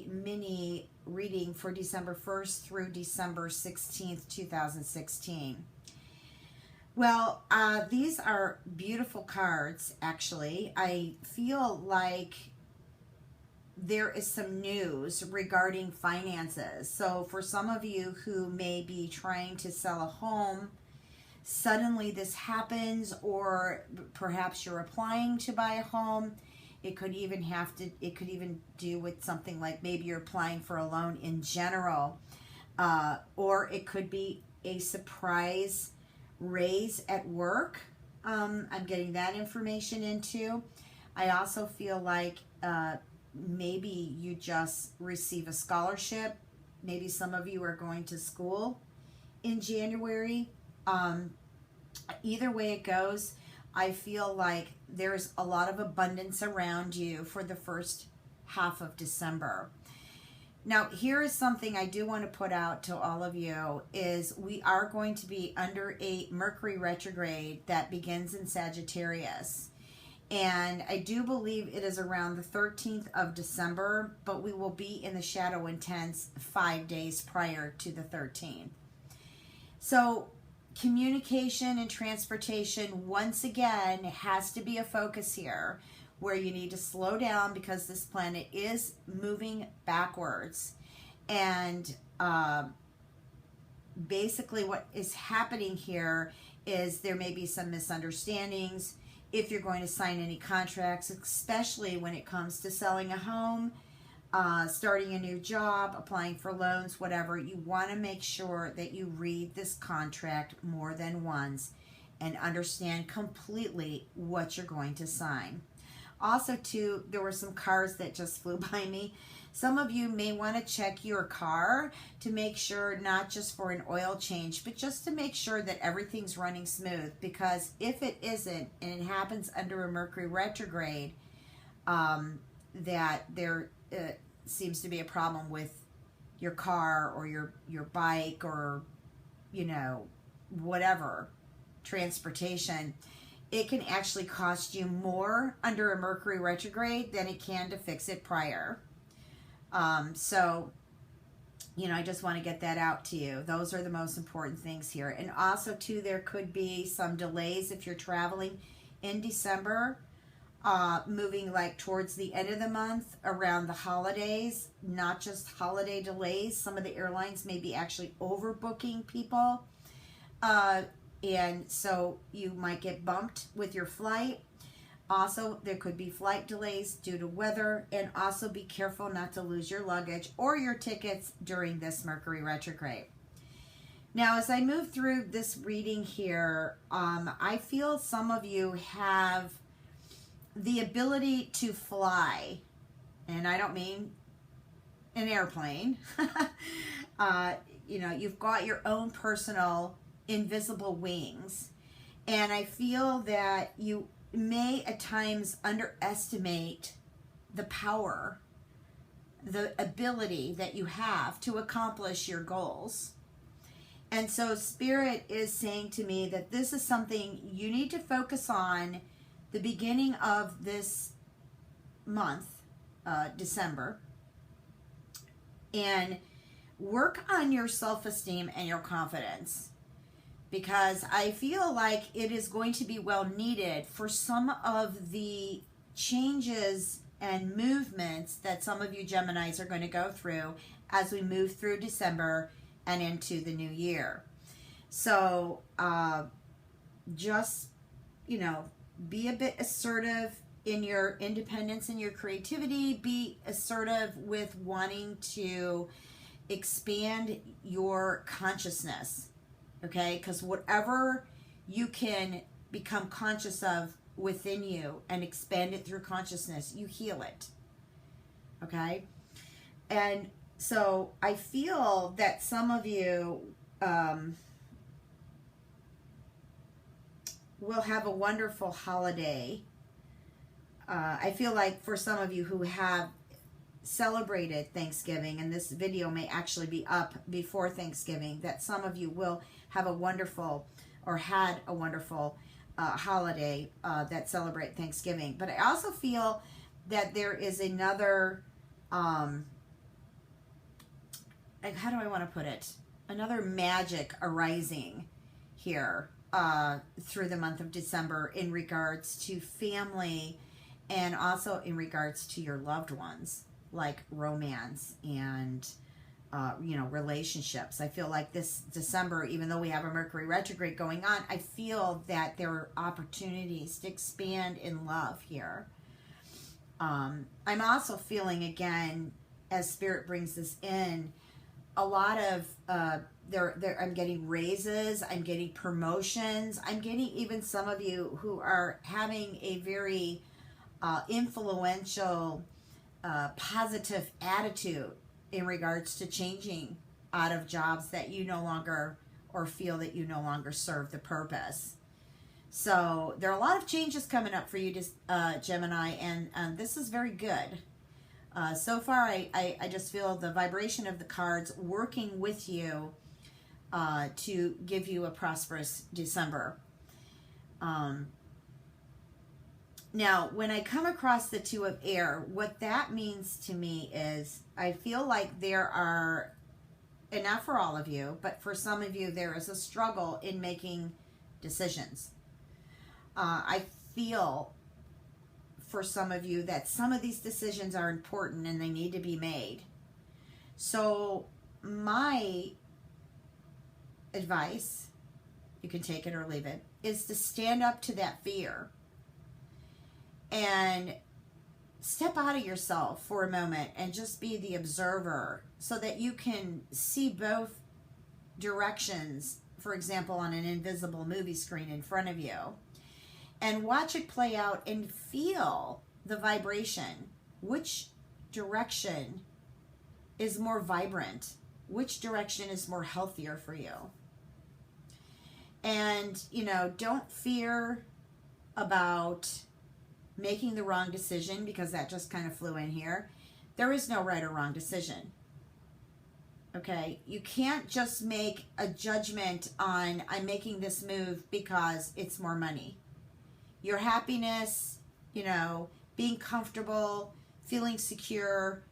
weekly mini reading for December 1st through December 16th, 2016. Well, these are beautiful cards, actually. I feel like there is some news regarding finances. So for some of you who may be trying to sell a home, suddenly this happens, or perhaps you're applying to buy a home. It could even do with something like maybe you're applying for a loan in general, or it could be a surprise raise at work. I'm getting that information into. I also feel like maybe you just receive a scholarship. Maybe some of you are going to school in January. Either way it goes, I feel like there's a lot of abundance around you for the first half of December. Now, here is something I do want to put out to all of you, is we are going to be under a Mercury retrograde that begins in Sagittarius. And I do believe it is around the 13th of December, but we will be in the shadow intense 5 days prior to the 13th. So communication and transportation, once again, has to be a focus here, where you need to slow down because this planet is moving backwards. And basically what is happening here is there may be some misunderstandings if you're going to sign any contracts, especially when it comes to selling a home, starting a new job, applying for loans, whatever. You want to make sure that you read this contract more than once and understand completely what you're going to sign. Also, too, there were some cars that just flew by me. Some of you may want to check your car to make sure, not just for an oil change, but just to make sure that everything's running smooth. Because if it isn't, and it happens under a Mercury retrograde, that there seems to be a problem with your car or your bike or, you know, whatever, transportation, it can actually cost you more under a Mercury retrograde than it can to fix it prior. So, you know, I just want to get that out to you. Those are the most important things here. And also, too, there could be some delays if you're traveling in December, moving like towards the end of the month, around the holidays, not just holiday delays. Some of the airlines may be actually overbooking people. And so you might get bumped with your flight. Also, there could be flight delays due to weather. And also be careful not to lose your luggage or your tickets during this Mercury retrograde. Now, as I move through this reading here, I feel some of you have the ability to fly. And I don't mean an airplane. You know, you've got your own personal invisible wings, and I feel that you may at times underestimate the power, the ability that you have to accomplish your goals. And so Spirit is saying to me that this is something you need to focus on the beginning of this month, December, and work on your self-esteem and your confidence. Because I feel like it is going to be well needed for some of the changes and movements that some of you Geminis are going to go through as we move through December and into the new year. So just, you know, be a bit assertive in your independence and your creativity. Be assertive with wanting to expand your consciousness. Okay, because whatever you can become conscious of within you and expand it through consciousness, you heal it. Okay, and so I feel that some of you will have a wonderful holiday. I feel like for some of you who have celebrated Thanksgiving, and this video may actually be up before Thanksgiving, that some of you will have a wonderful, or had a wonderful holiday that celebrate Thanksgiving. But I also feel that there is another how do I want to put it? Another magic arising here through the month of December in regards to family and also in regards to your loved ones, like romance and relationships. I feel like this December, even though we have a Mercury retrograde going on, I feel that there are opportunities to expand in love here. I'm also feeling, again, as Spirit brings this in, a lot of I'm getting raises, I'm getting promotions, I'm getting even some of you who are having a very influential, positive attitude in regards to changing out of jobs that you no longer, or feel that you no longer serve the purpose. So there are a lot of changes coming up for you, Gemini, and this is very good. So far, I just feel the vibration of the cards working with you to give you a prosperous December. Now, when I come across the Two of Air, what that means to me is I feel like there are, and not for all of you, but for some of you, there is a struggle in making decisions. I feel for some of you that some of these decisions are important and they need to be made. So my advice, you can take it or leave it, is to stand up to that fear and step out of yourself for a moment and just be the observer so that you can see both directions, for example, on an invisible movie screen in front of you, and watch it play out and feel the vibration. Which direction is more vibrant? Which direction is more healthier for you? And, don't fear about making the wrong decision, because that just kind of flew in here. There is no right or wrong decision. Okay? You can't just make a judgment on, I'm making this move because it's more money. Your happiness, being comfortable, feeling secure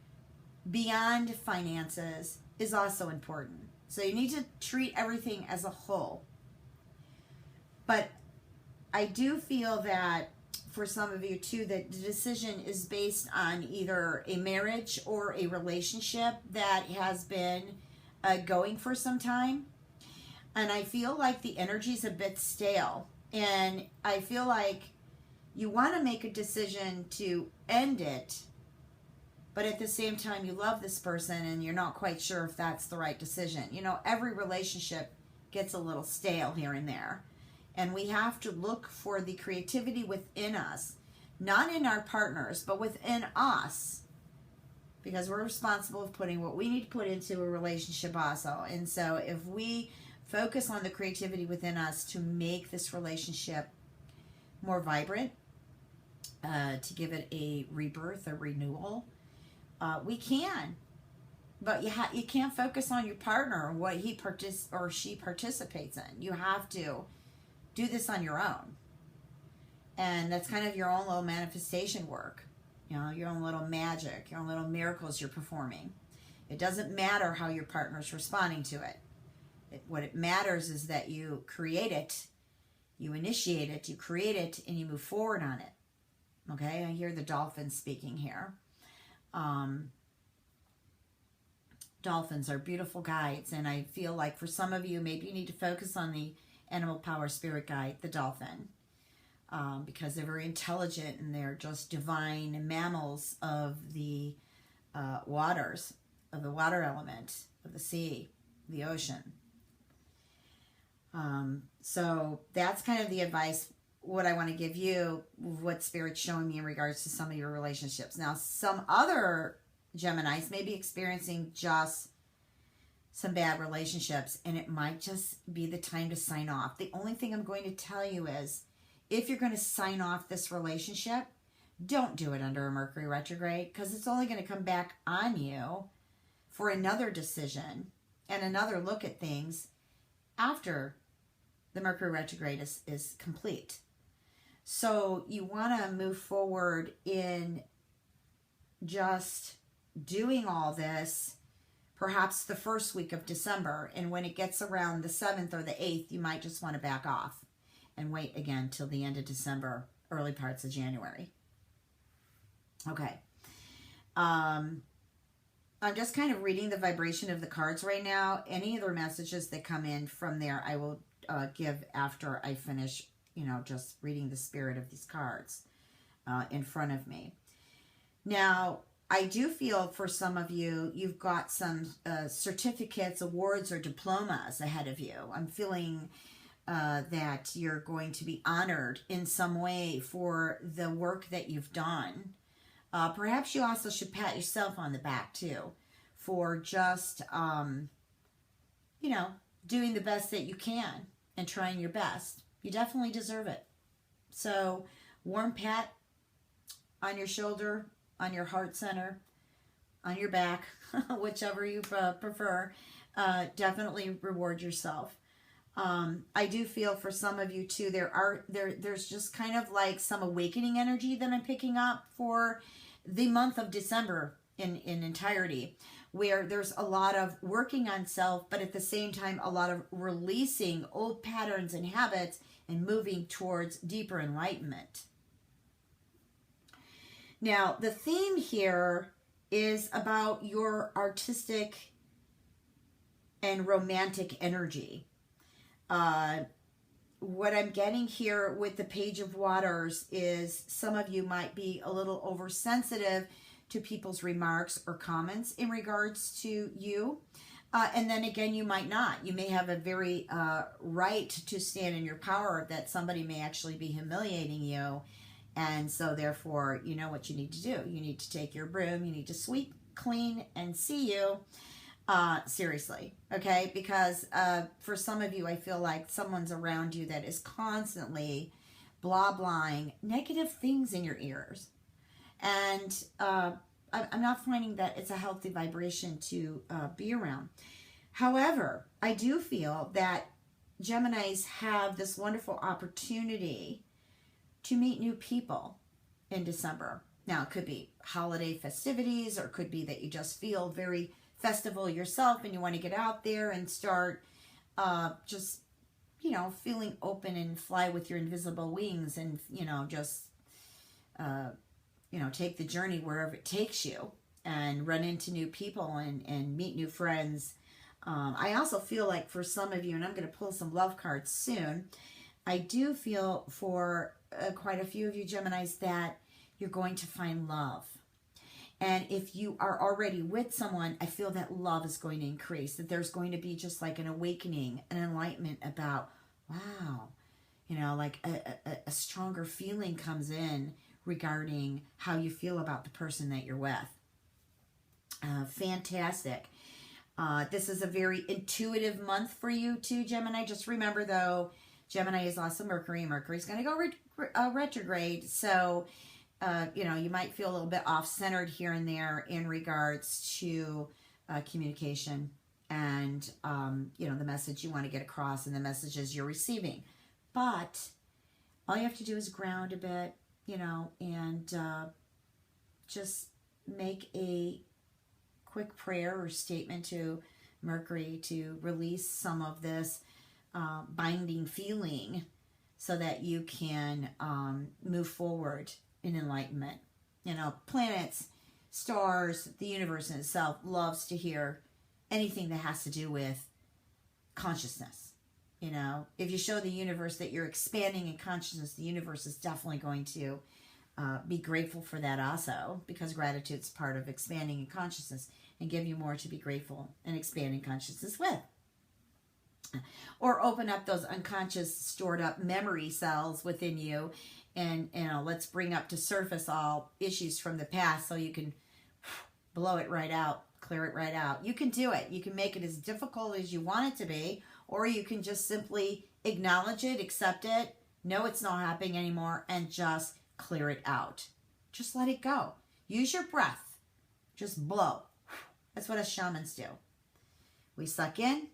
beyond finances is also important. So you need to treat everything as a whole. But I do feel that for some of you too, that the decision is based on either a marriage or a relationship that has been going for some time. And I feel like the energy's a bit stale. And I feel like you want to make a decision to end it, but at the same time you love this person and you're not quite sure if that's the right decision. Every relationship gets a little stale here and there. And we have to look for the creativity within us, not in our partners, but within us, because we're responsible for putting what we need to put into a relationship also. And so if we focus on the creativity within us to make this relationship more vibrant, to give it a rebirth, a renewal, we can. But you can't focus on your partner and what he or she participates in. You have to do this on your own. And that's kind of your own little manifestation work. Your own little magic, your own little miracles you're performing. It doesn't matter how your partner's responding to it. What it matters is that you create it, you initiate it, you create it, and you move forward on it. Okay, I hear the dolphins speaking here. Dolphins are beautiful guides, and I feel like for some of you, maybe you need to focus on the animal power spirit guide, the dolphin, because they're very intelligent and they're just divine mammals of the waters, of the water element, of the sea, the ocean. So that's kind of the advice, what I want to give you, what Spirit's showing me in regards to some of your relationships. Now, some other Geminis may be experiencing just some bad relationships, and it might just be the time to sign off. The only thing I'm going to tell you is, if you're going to sign off this relationship, don't do it under a Mercury retrograde, because it's only going to come back on you for another decision and another look at things after the Mercury retrograde is complete. So you want to move forward in just doing all this perhaps the first week of December. And when it gets around the 7th or the 8th, you might just want to back off and wait again till the end of December, early parts of January. Okay. I'm just kind of reading the vibration of the cards right now. Any other messages that come in from there, I will give after I finish, you know, just reading the spirit of these cards in front of me. Now, I do feel for some of you, you've got some certificates, awards, or diplomas ahead of you. I'm feeling that you're going to be honored in some way for the work that you've done. Perhaps you also should pat yourself on the back, too, for just, you know, doing the best that you can and trying your best. You definitely deserve it. So, warm pat on your shoulder, on your heart center, on your back, whichever you prefer. Definitely reward yourself. I do feel for some of you too, there's just kind of like some awakening energy that I'm picking up for the month of December in entirety, where there's a lot of working on self, but at the same time, a lot of releasing old patterns and habits and moving towards deeper enlightenment. Now, the theme here is about your artistic and romantic energy. What I'm getting here with the Page of Waters is some of you might be a little oversensitive to people's remarks or comments in regards to you. And then again, you might not. You may have a very right to stand in your power that somebody may actually be humiliating you. And so therefore, you know what you need to do. You need to take your broom. You need to sweep, clean, and see you. Seriously, okay? Because for some of you, I feel like someone's around you that is constantly blah-blahing negative things in your ears. And I'm not finding that it's a healthy vibration to be around. However, I do feel that Geminis have this wonderful opportunity to meet new people in December. Now, it could be holiday festivities, or it could be that you just feel very festival yourself and you want to get out there and start just, you know, feeling open and fly with your invisible wings and, you know, just, you know, take the journey wherever it takes you and run into new people and meet new friends. I also feel like for some of you, and I'm going to pull some love cards soon, I do feel for quite a few of you Geminis that you're going to find love. And if you are already with someone, I feel that love is going to increase, that there's going to be just like an awakening, an enlightenment about, wow, you know, like a stronger feeling comes in regarding how you feel about the person that you're with. Fantastic. This is a very intuitive month for you too, Gemini. Just remember though, Gemini is also Mercury. Mercury's going to go retrograde. So, you know, you might feel a little bit off-centered here and there in regards to communication and, you know, the message you want to get across and the messages you're receiving. But all you have to do is ground a bit, you know, and just make a quick prayer or statement to Mercury to release some of this binding feeling so that you can move forward in enlightenment. You know, planets, stars, the universe in itself loves to hear anything that has to do with consciousness. You know, if you show the universe that you're expanding in consciousness, the universe is definitely going to be grateful for that also, because gratitude is part of expanding in consciousness and give you more to be grateful and expand in consciousness with. Or open up those unconscious stored up memory cells within you and, you know, let's bring up to surface all issues from the past so you can blow it right out, clear it right out. You can do it. You can make it as difficult as you want it to be, or you can just simply acknowledge it, accept it, know it's not happening anymore, and just clear it out. Just let it go. Use your breath. Just blow. That's what us shamans do. We suck in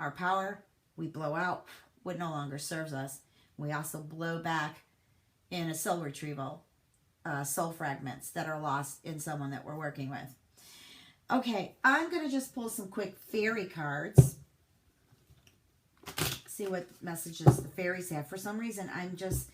our power, we blow out what no longer serves us. We also blow back in a soul retrieval, soul fragments that are lost in someone that we're working with. Okay, I'm going to just pull some quick fairy cards. See what messages the fairies have. For some reason, I'm just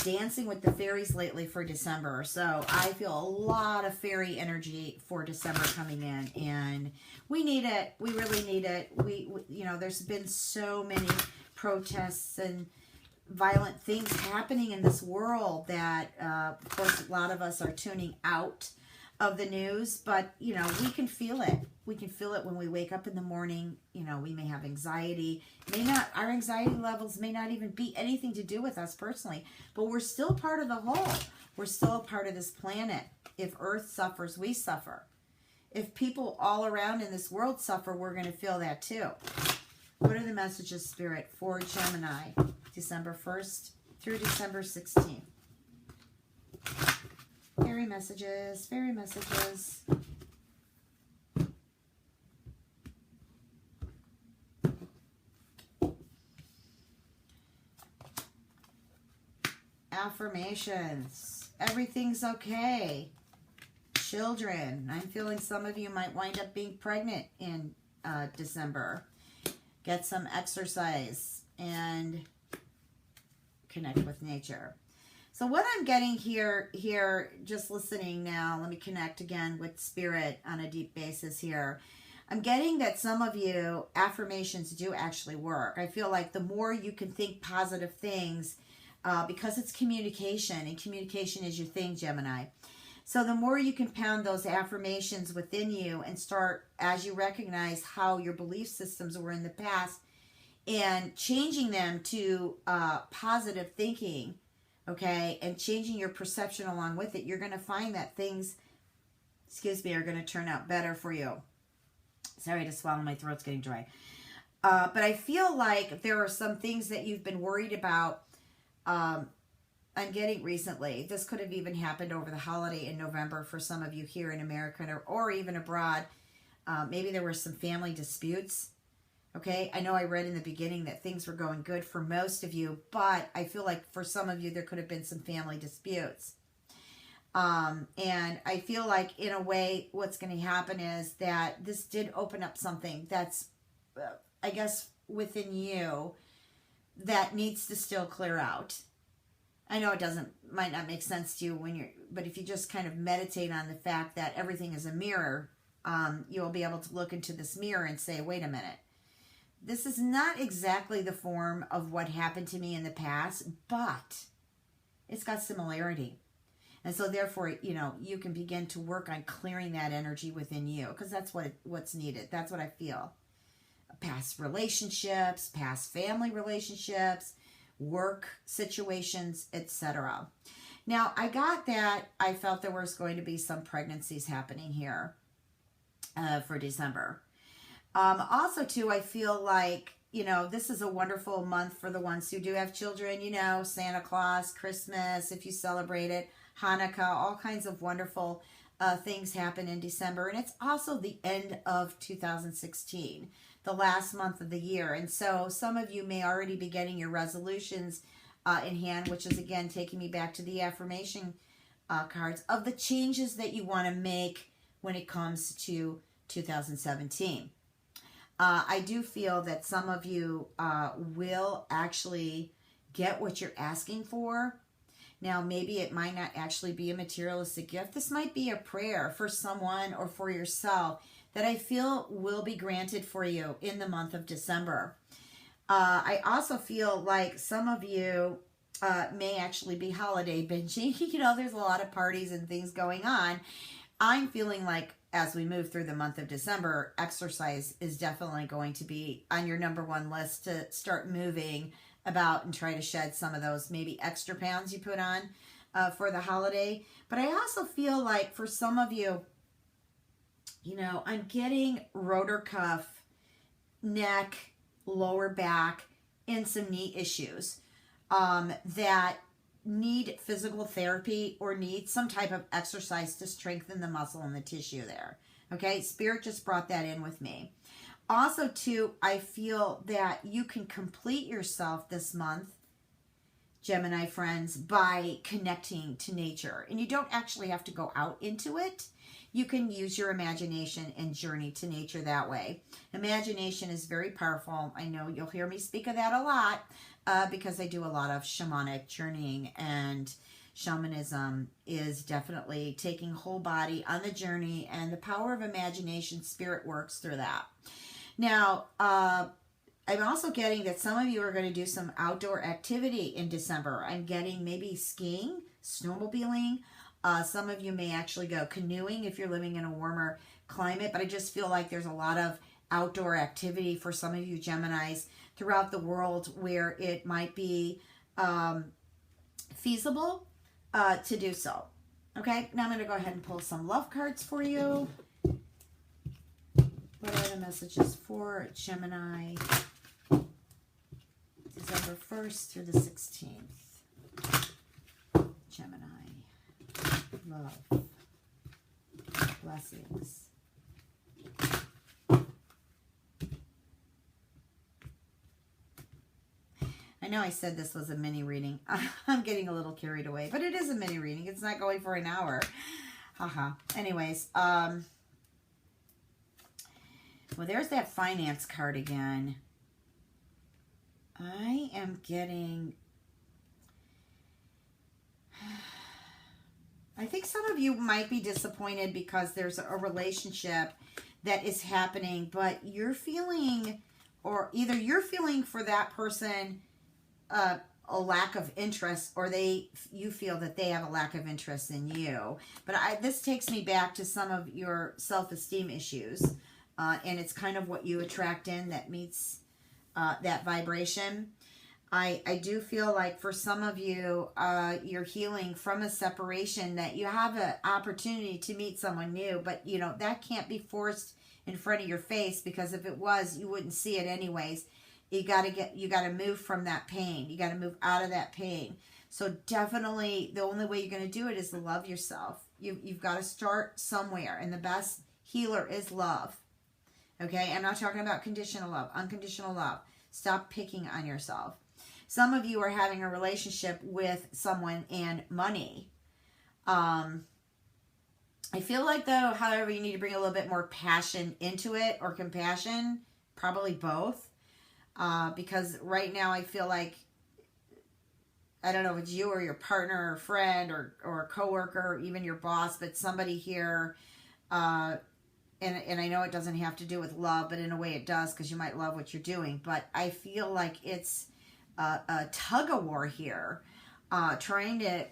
dancing with the fairies lately for December. So I feel a lot of fairy energy for December coming in. And we need it. We really need it. We you know, there's been so many protests and violent things happening in this world that, of course, a lot of us are tuning out of the news, but, you know, we can feel it. We can feel it when we wake up in the morning. You know, we may have anxiety. Our anxiety levels may not even be anything to do with us personally, but we're still part of the whole. We're still a part of this planet. If Earth suffers, we suffer. If people all around in this world suffer, we're going to feel that too. What are the messages, Spirit, for Gemini, December 1st through December 16th? Fairy messages, fairy messages. Affirmations. Everything's okay. Children. I'm feeling some of you might wind up being pregnant in December. Get some exercise and connect with nature. So what I'm getting here, just listening now, let me connect again with Spirit on a deep basis here. I'm getting that some of you, affirmations do actually work. I feel like the more you can think positive things, because it's communication, and communication is your thing, Gemini. So the more you can pound those affirmations within you and start, as you recognize how your belief systems were in the past, and changing them to positive thinking, okay, and changing your perception along with it, you're going to find that things, are going to turn out better for you. Sorry to swallow, my throat's getting dry. But I feel like there are some things that you've been worried about. I'm getting recently. This could have even happened over the holiday in November for some of you here in America or even abroad. Maybe there were some family disputes. Okay, I know I read in the beginning that things were going good for most of you, but I feel like for some of you there could have been some family disputes. And I feel like in a way what's going to happen is that this did open up something that's, I guess, within you that needs to still clear out. I know it might not make sense to you but if you just kind of meditate on the fact that everything is a mirror, you'll be able to look into this mirror and say, wait a minute. This is not exactly the form of what happened to me in the past, but it's got similarity. And so therefore, you know, you can begin to work on clearing that energy within you, because that's what's needed. That's what I feel. Past relationships, past family relationships, work situations, etc. Now, I got that I felt there was going to be some pregnancies happening here for December. Also, too, I feel like, you know, this is a wonderful month for the ones who do have children, you know, Santa Claus, Christmas, if you celebrate it, Hanukkah, all kinds of wonderful things happen in December. And it's also the end of 2016, the last month of the year. And so some of you may already be getting your resolutions in hand, which is, again, taking me back to the affirmation cards of the changes that you want to make when it comes to 2017. I do feel that some of you will actually get what you're asking for. Now, maybe it might not actually be a materialistic gift. This might be a prayer for someone or for yourself that I feel will be granted for you in the month of December. I also feel like some of you may actually be holiday binging. You know, there's a lot of parties and things going on. I'm feeling like as we move through the month of December, exercise is definitely going to be on your number one list to start moving about and try to shed some of those maybe extra pounds you put on for the holiday. But I also feel like for some of you, you know, I'm getting rotor cuff, neck, lower back, and some knee issues that need physical therapy or need some type of exercise to strengthen the muscle and the tissue there. Okay, Spirit just brought that in with me. Also, too, I feel that you can complete yourself this month, Gemini friends, by connecting to nature. And you don't actually have to go out into it. you can use your imagination and journey to nature that way. Imagination is very powerful. I know you'll hear me speak of that a lot because I do a lot of shamanic journeying, and shamanism is definitely taking whole body on the journey, and the power of imagination, spirit works through that. Now, I'm also getting that some of you are going to do some outdoor activity in December. I'm getting maybe skiing, snowmobiling. Some of you may actually go canoeing if you're living in a warmer climate, but I just feel like there's a lot of outdoor activity for some of you Geminis throughout the world where it might be feasible to do so. Okay, now I'm going to go ahead and pull some love cards for you. What are the messages for Gemini? December 1st through the 16th. Gemini. Love. Blessings. I know I said this was a mini reading. I'm getting a little carried away, but it is a mini reading. It's not going for an hour. Haha. Anyways, well, there's that finance card again. I am getting... I think some of you might be disappointed because there's a relationship that is happening, but you're feeling, or either you're feeling for that person a lack of interest, or you feel that they have a lack of interest in you. But this takes me back to some of your self-esteem issues, and it's kind of what you attract in that meets that vibration. I do feel like for some of you, you're healing from a separation, that you have an opportunity to meet someone new, but you know, that can't be forced in front of your face, because if it was, you wouldn't see it anyways. You got to move from that pain. You got to move out of that pain. So definitely the only way you're going to do it is to love yourself. You've got to start somewhere, and the best healer is love. Okay? I'm not talking about conditional love, unconditional love. Stop picking on yourself. Some of you are having a relationship with someone and money. I feel like, though, however, you need to bring a little bit more passion into it, or compassion, probably both. Because right now I feel like, I don't know if it's you or your partner or friend or a coworker or even your boss, but somebody here, and I know it doesn't have to do with love, but in a way it does, because you might love what you're doing. But I feel like it's a tug-of-war here, trying to,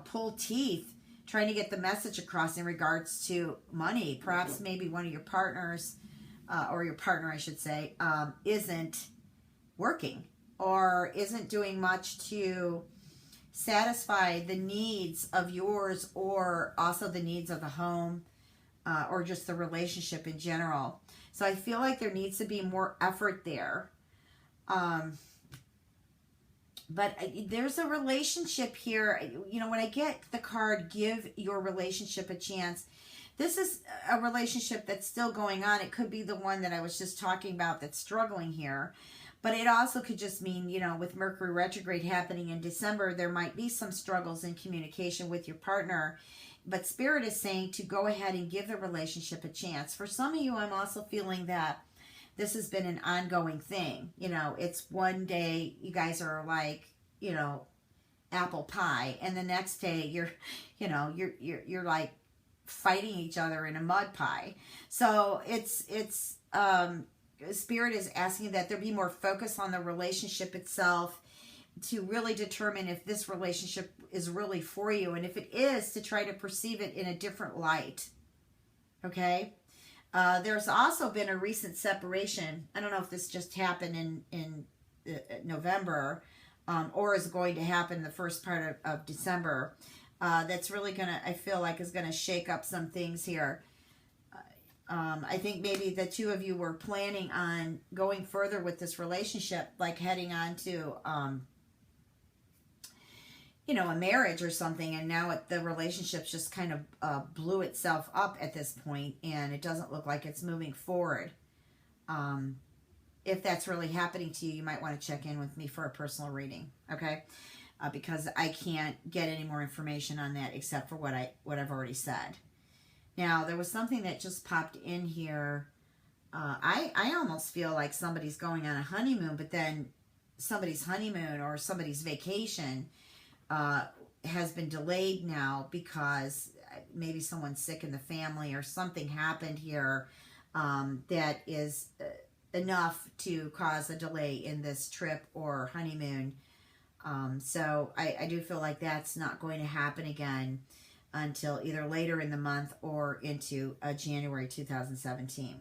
pull teeth, trying to get the message across in regards to money. Perhaps maybe one of your partners, or your partner, I should say, isn't working or isn't doing much to satisfy the needs of yours, or also the needs of the home, or just the relationship in general. So I feel like there needs to be more effort there. But there's a relationship here. When I get the card, give your relationship a chance, this is a relationship that's still going on. It could be the one that I was just talking about that's struggling here. But it also could just mean, with Mercury retrograde happening in December, there might be some struggles in communication with your partner. But Spirit is saying to go ahead and give the relationship a chance. For some of you, I'm also feeling that this has been an ongoing thing. It's one day you guys are like, apple pie, and the next day you're like fighting each other in a mud pie. So it's Spirit is asking that there be more focus on the relationship itself, to really determine if this relationship is really for you, and if it is, to try to perceive it in a different light. Okay? There's also been a recent separation. I don't know if this just happened in November, or is going to happen the first part of December. That's really I feel like is going to shake up some things here. I think maybe the two of you were planning on going further with this relationship, like heading on to, a marriage or something, and now the relationship's just kind of blew itself up at this point, and it doesn't look like it's moving forward. If that's really happening to you, you might want to check in with me for a personal reading, okay? Because I can't get any more information on that except for what I've already said. Now, there was something that just popped in here. I almost feel like somebody's going on a honeymoon, but then somebody's honeymoon or somebody's vacation has been delayed now because maybe someone's sick in the family or something happened here that is enough to cause a delay in this trip or honeymoon. So I do feel like that's not going to happen again until either later in the month or into January 2017.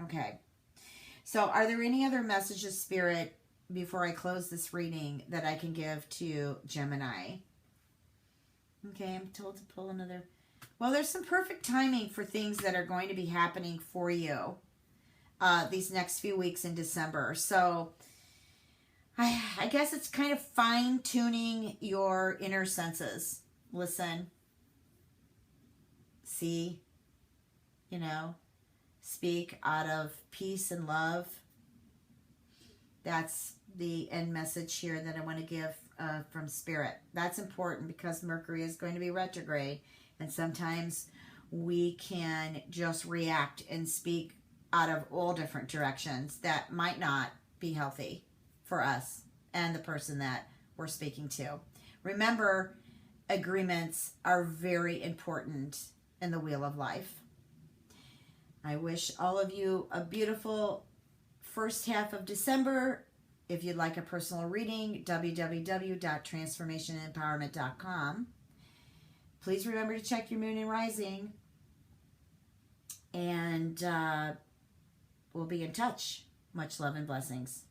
Okay. So are there any other messages, Spirit, before I close this reading that I can give to Gemini? Okay, I'm told to pull another. Well, there's some perfect timing for things that are going to be happening for you these next few weeks in December. So I guess it's kind of fine-tuning your inner senses. Listen, see, speak out of peace and love. That's the end message here that I want to give from Spirit. That's important because Mercury is going to be retrograde, and sometimes we can just react and speak out of all different directions that might not be healthy for us and the person that we're speaking to. Remember, agreements are very important in the wheel of life. I wish all of you a beautiful first half of December. If you'd like a personal reading, www.transformationempowerment.com. Please remember to check your moon and rising. And we'll be in touch. Much love and blessings.